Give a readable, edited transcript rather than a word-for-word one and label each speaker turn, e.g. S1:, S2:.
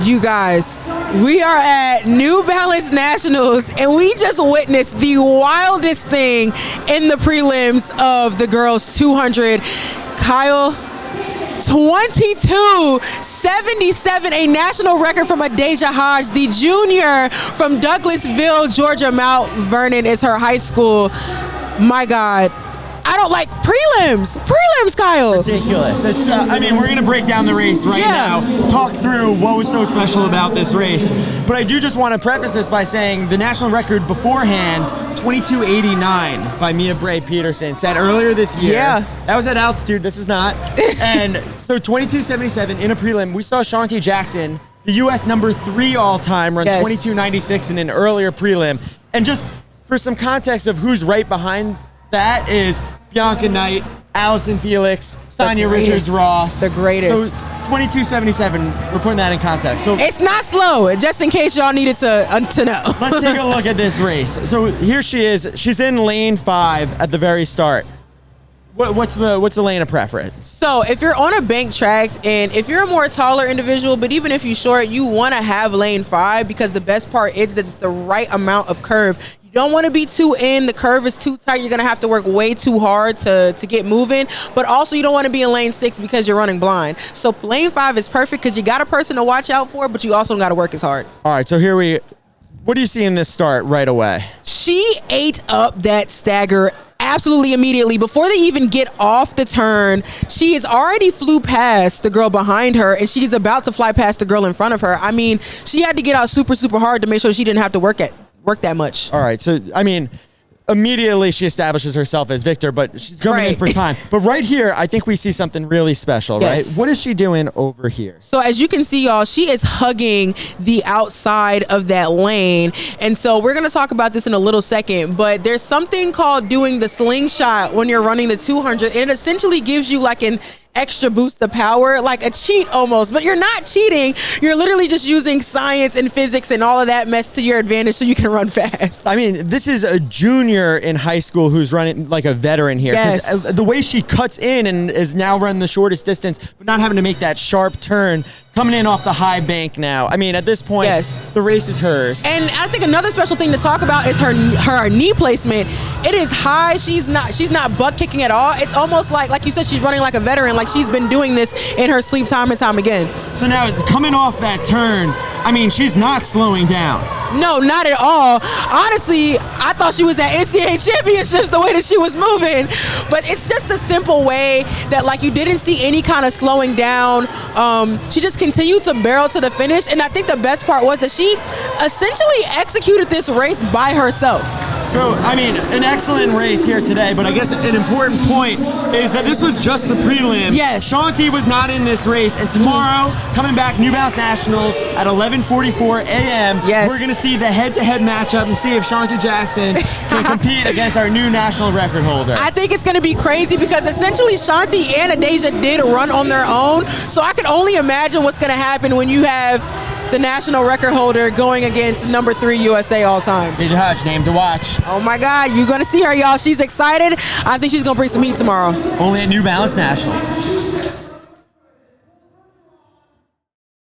S1: You guys, we are at New Balance Nationals, and we just witnessed the wildest thing in the prelims of the girls 200. Kyle, 22:77, a national record from Adaejah Hodge, the junior from Douglasville, Georgia. Mount Vernon is her high school. My God. I don't like prelims, Kyle.
S2: Ridiculous. It's. I mean, we're gonna break down the race right now. Talk through what was so special about this race. But I do just want to preface this by saying the national record beforehand, 22:89 by Mia Bray Peterson, set earlier this year.
S1: Yeah.
S2: That was at altitude. This is not. And so 22:77 in a prelim. We saw Shanti Jackson, the U.S. number 3 all-time, run 22:96 in an earlier prelim. And just for some context of who's right behind that is Bianca Knight, Allison Felix, Sonia Richards-Ross.
S1: The greatest.
S2: So 22:77, we're putting that in context. So
S1: it's not slow, just in case y'all needed to know.
S2: Let's take a look at this race. So here she is. She's in lane 5 at the very start. What's the lane of preference?
S1: So if you're on a bank track, and if you're a more taller individual, but even if you're short, you want to have lane 5, because the best part is that it's the right amount of curve. You don't want to be too in. The curve is too tight. You're going to have to work way too hard to get moving. But also you don't want to be in lane 6 because you're running blind. So lane 5 is perfect because you got a person to watch out for, but you also got to work as hard.
S2: All right, so what do you see in this start right away?
S1: She ate up that stagger absolutely immediately. Before they even get off the turn, she has already flew past the girl behind her, and she's about to fly past the girl in front of her. I mean, she had to get out super, super hard to make sure she didn't have to work that much.
S2: All right, so I mean, immediately she establishes herself as victor, but she's coming in for time. But right here, I think we see something really special, right? What is she doing over here?
S1: So as you can see, y'all, she is hugging the outside of that lane. And so we're going to talk about this in a little second, but there's something called doing the slingshot when you're running the 200. And it essentially gives you like an extra boost of power, like a cheat almost, but you're not cheating. You're literally just using science and physics and all of that mess to your advantage so you can run fast.
S2: I mean, this is a junior in high school who's running like a veteran here.
S1: Yes.
S2: The way she cuts in and is now running the shortest distance, but not having to make that sharp turn, coming in off the high bank now. I mean, at this point, the race is hers.
S1: And I think another special thing to talk about is her knee placement. It is high. She's not butt kicking at all. It's almost like you said, she's running like a veteran, like she's been doing this in her sleep time and time again.
S2: So now coming off that turn, I mean, she's not slowing down.
S1: No, not at all. Honestly, I thought she was at NCAA championships the way that she was moving. But it's just a simple way that like you didn't see any kind of slowing down. She just continued to barrel to the finish. And I think the best part was that she essentially executed this race by herself.
S2: So, I mean, an excellent race here today, but I guess an important point is that this was just the prelim.
S1: Yes.
S2: Shanti was not in this race, and tomorrow, coming back, New Balance Nationals at 11:44 a.m., we're going to see the head-to-head matchup and see if Shanti Jackson can compete against our new national record holder.
S1: I think it's going to be crazy because essentially Shanti and Adaejah did run on their own, so I can only imagine what's going to happen when you have the national record holder going against number 3 USA all time.
S2: Adaejah Hodge, name to watch.
S1: Oh my God, you're going to see her, y'all. She's excited. I think she's going to bring some heat tomorrow.
S2: Only at New Balance Nationals.